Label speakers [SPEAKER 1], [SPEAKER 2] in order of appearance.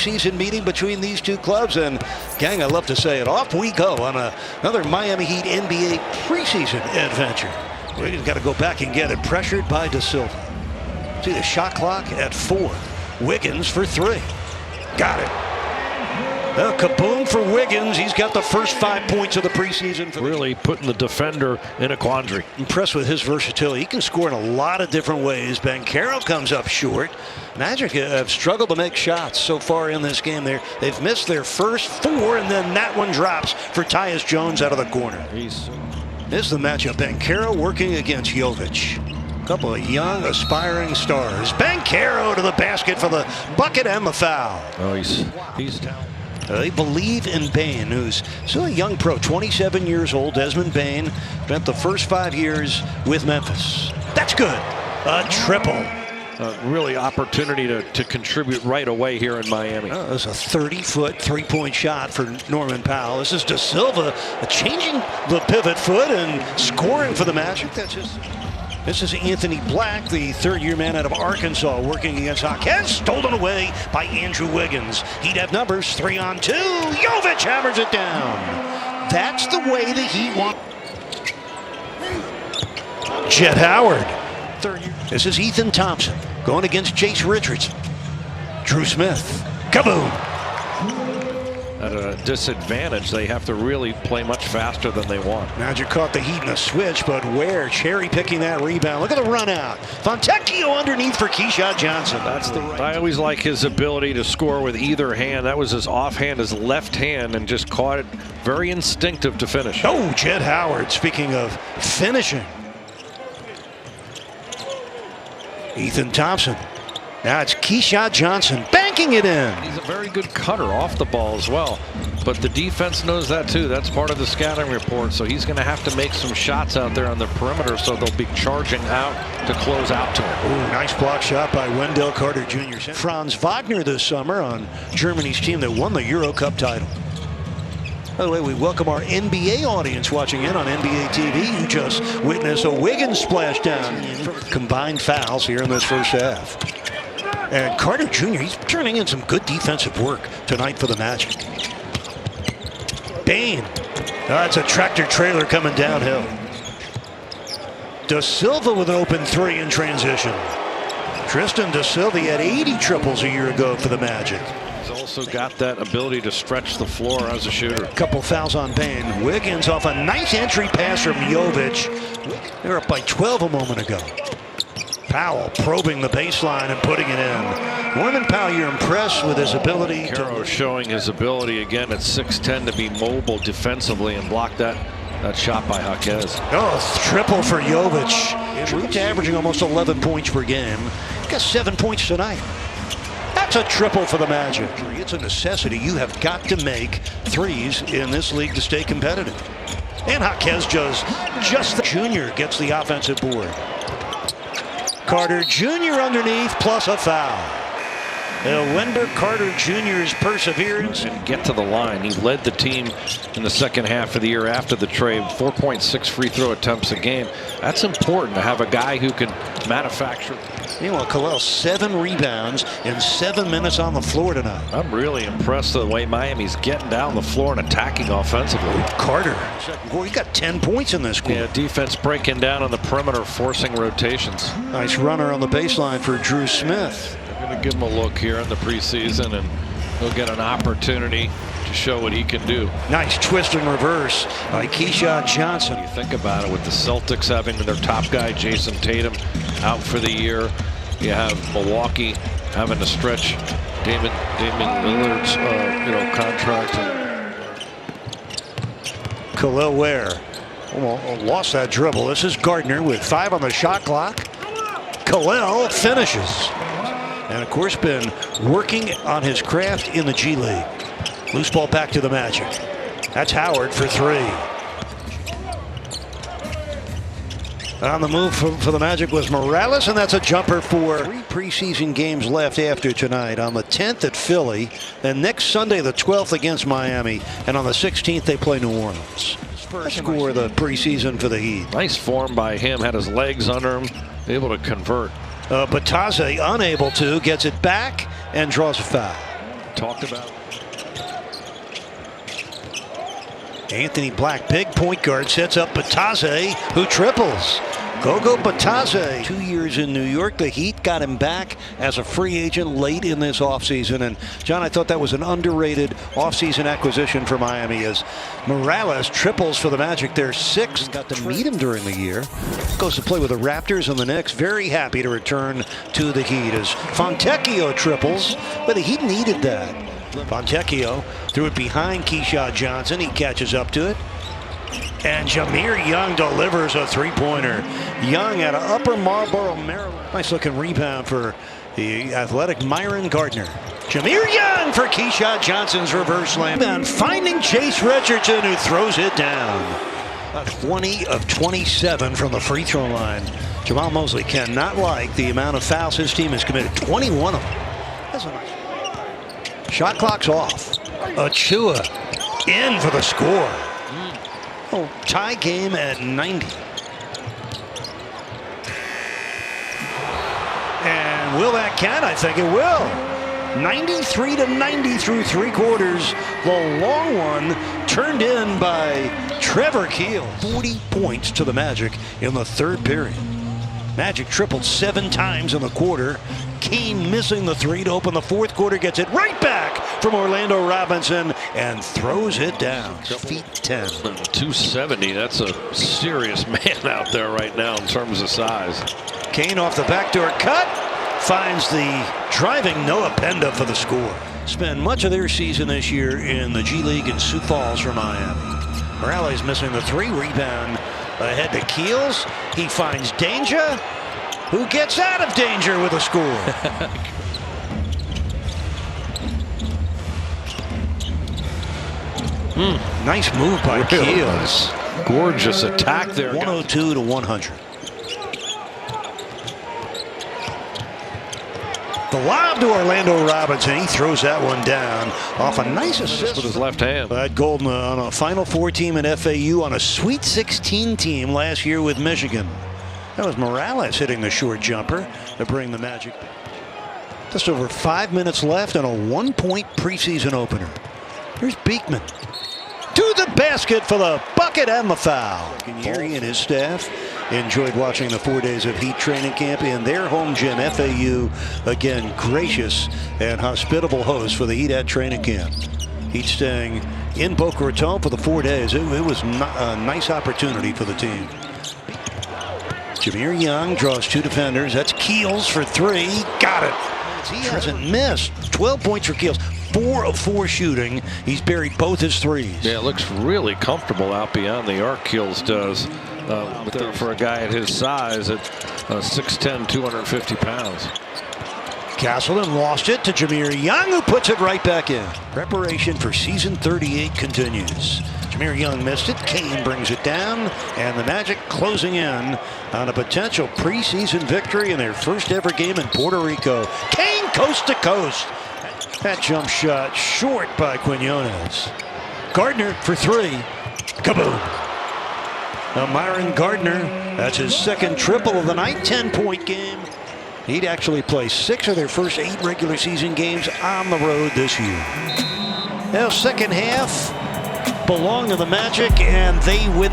[SPEAKER 1] preseason meeting between these two clubs, and gang, I love to say it, off we go on another Miami Heat NBA preseason adventure. We've got to go back and get it. Pressured by Da Silva. See the shot clock at 4. Wiggins for 3. Got it. Kaboom for Wiggins. He's got the first 5 points of the preseason.
[SPEAKER 2] Really putting the defender in a quandary.
[SPEAKER 1] Impressed with his versatility. He can score in a lot of different ways. Banchero comes up short. Magic have struggled to make shots so far in this game. They've missed their first 4, and then that one drops for Tyus Jones out of the corner. This is the matchup. Banchero working against Jovic. A couple of young, aspiring stars. Banchero to the basket for the bucket and the foul.
[SPEAKER 2] Oh, he's down.
[SPEAKER 1] They believe in Bane, who's still a young pro, 27 years old. Desmond Bane spent the first 5 years with Memphis. That's good. A triple.
[SPEAKER 2] Really opportunity to contribute right away here in Miami.
[SPEAKER 1] It was a 30-foot three-point shot for Norman Powell. This is Da Silva changing the pivot foot and scoring for the Magic. This is Anthony Black, the third-year man out of Arkansas, working against Jaquez. Stolen away by Andrew Wiggins. He'd have numbers 3-on-2. Jovic hammers it down. That's the way the Heat want. Jet Howard. This is Ethan Thompson going against Jace Richardson. Drew Smith. Kaboom.
[SPEAKER 2] At a disadvantage, they have to really play much faster than they want.
[SPEAKER 1] Magic caught the Heat in a switch, but Ware cherry picking that rebound. Look at the run out. Fontecchio underneath for Keyshawn Johnson. That's the right.
[SPEAKER 2] I always like his ability to score with either hand. That was his offhand, his left hand, and just caught it. Very instinctive to finish.
[SPEAKER 1] Oh, Jet Howard, speaking of finishing. Ethan Thompson. Now it's Keyshawn Johnson banking it in.
[SPEAKER 2] He's a very good cutter off the ball as well. But the defense knows that too. That's part of the scouting report. So he's going to have to make some shots out there on the perimeter, so they'll be charging out to close out to him.
[SPEAKER 1] Ooh, nice block shot by Wendell Carter Jr. Franz Wagner this summer on Germany's team that won the Euro Cup title. By the way, we welcome our NBA audience watching in on NBA TV who just witnessed a Wiggins splashdown. Combined fouls here in this first half. And Carter Jr., he's turning in some good defensive work tonight for the Magic. Bane. That's a tractor trailer coming downhill. Da Silva with an open 3 in transition. Tristan Da Silva had 80 triples a year ago for the Magic.
[SPEAKER 2] He's also got that ability to stretch the floor as a shooter.
[SPEAKER 1] A couple fouls on Bane. Wiggins off a nice entry pass from Jovic. They were up by 12 a moment ago. Powell probing the baseline and putting it in. Norman Powell, you're impressed with his ability.
[SPEAKER 2] Caro showing his ability again at 6'10" to be mobile defensively and block that shot by Jaquez.
[SPEAKER 1] Oh, triple for Jovic. Drooped averaging almost 11 points per game. Got 7 points tonight. That's a triple for the Magic. It's a necessity. You have got to make threes in this league to stay competitive. And Jaquez just the junior gets the offensive board. Carter Jr. underneath plus a foul. Wendell Carter Jr.'s perseverance.
[SPEAKER 2] And get to the line. He led the team in the second half of the year after the trade. 4.6 free throw attempts a game. That's important to have a guy who can manufacture.
[SPEAKER 1] Meanwhile, Kalel 7 rebounds in 7 minutes on the floor tonight.
[SPEAKER 2] I'm really impressed with the way Miami's getting down the floor and attacking offensively.
[SPEAKER 1] Carter, second quarter, he got 10 points in this quarter.
[SPEAKER 2] Yeah, defense breaking down on the perimeter, forcing rotations.
[SPEAKER 1] Nice runner on the baseline for Drew Smith.
[SPEAKER 2] They're going to give him a look here in the preseason, and he'll get an opportunity to show what he can do.
[SPEAKER 1] Nice twist and reverse by Keyshawn Johnson.
[SPEAKER 2] You think about it, with the Celtics having their top guy, Jason Tatum, out for the year. You have Milwaukee having to stretch Damian Lillard's contract.
[SPEAKER 1] Kalel Ware lost that dribble. This is Gardner with 5 on the shot clock. Kalel finishes. And of course been working on his craft in the G League. Loose ball back to the Magic. That's Howard for 3. On the move for the Magic was Morales, and that's a jumper for 3 preseason games left after tonight. On the 10th at Philly, and next Sunday the 12th against Miami, and on the 16th they play New Orleans. First score of the preseason for the Heat.
[SPEAKER 2] Nice form by him, had his legs under him, able to convert.
[SPEAKER 1] Bataze unable to, gets it back and draws a foul.
[SPEAKER 2] talked about.
[SPEAKER 1] Anthony Black, big point guard, sets up Bataze, who triples. Gogo Bataze. 2 years in New York. The Heat got him back as a free agent late in this offseason. And, John, I thought that was an underrated offseason acquisition for Miami as Morales triples for the Magic. They're 6. Got to meet him during the year. Goes to play with the Raptors and the Knicks. Very happy to return to the Heat as Fontecchio triples. But the Heat needed that. Fontecchio threw it behind Keyshawn Johnson. He catches up to it. And Jameer Young delivers a three-pointer. Young out of Upper Marlboro, Maryland. Nice looking rebound for the athletic Myron Gardner. Jameer Young for Keyshawn Johnson's reverse slam. And finding Chase Richardson, who throws it down. 20 of 27 from the free throw line. Jamal Mosley cannot like the amount of fouls his team has committed. 21 of them. That's a nice. Shot clock's off. Achua in for the score. Oh, tie game at 90. And will that count? I think it will. 93-90 through 3 quarters. The long one turned in by Trevor Keels. 40 points to the Magic in the third period. Magic tripled 7 times in the quarter. Kane missing the 3 to open the fourth quarter. Gets it right back from Orlando Robinson and throws it down. Feet 10.
[SPEAKER 2] 270. That's a serious man out there right now in terms of size.
[SPEAKER 1] Kane off the backdoor cut. Finds the driving Noah Penda for the score. Spent much of their season this year in the G League in Sioux Falls for Miami. Morales missing the 3. Rebound ahead to Keels. He finds danger. Who gets out of danger with a score? Nice move by Keels.
[SPEAKER 2] Gorgeous attack there.
[SPEAKER 1] 102 to 100. The lob to Orlando Robinson. He throws that one down off a nice assist
[SPEAKER 2] with his left hand.
[SPEAKER 1] Ed Golden on a Final Four team at FAU, on a Sweet 16 team last year with Michigan. That was Morales hitting the short jumper to bring the Magic. Just over 5 minutes left on a 1-point preseason opener. Here's Beekman to the basket for the bucket and the foul. Gary and his staff enjoyed watching the 4 days of Heat training camp in their home gym. FAU, again, gracious and hospitable host for the Heat at training camp. Heat staying in Boca Raton for the 4 days. It was a nice opportunity for the team. Jameer Young draws 2 defenders. That's Keels for 3. Got it. He hasn't missed. 12 points for Keels. 4 of 4 shooting. He's buried both his threes.
[SPEAKER 2] Yeah, it looks really comfortable out beyond the arc. Keels does. For a guy at his size at 6'10", 250 pounds.
[SPEAKER 1] Castleton lost it to Jameer Young, who puts it right back in. Preparation for season 38 continues. Jameer Young missed it. Kane brings it down, and the Magic closing in on a potential preseason victory in their first ever game in Puerto Rico. Kane coast to coast. That jump shot short by Quinones. Gardner for 3. Kaboom. Now Myron Gardner, that's his second triple of the night. 10-point game. He'd actually play 6 of their first 8 regular season games on the road this year. Now second half belong to the Magic, and they win.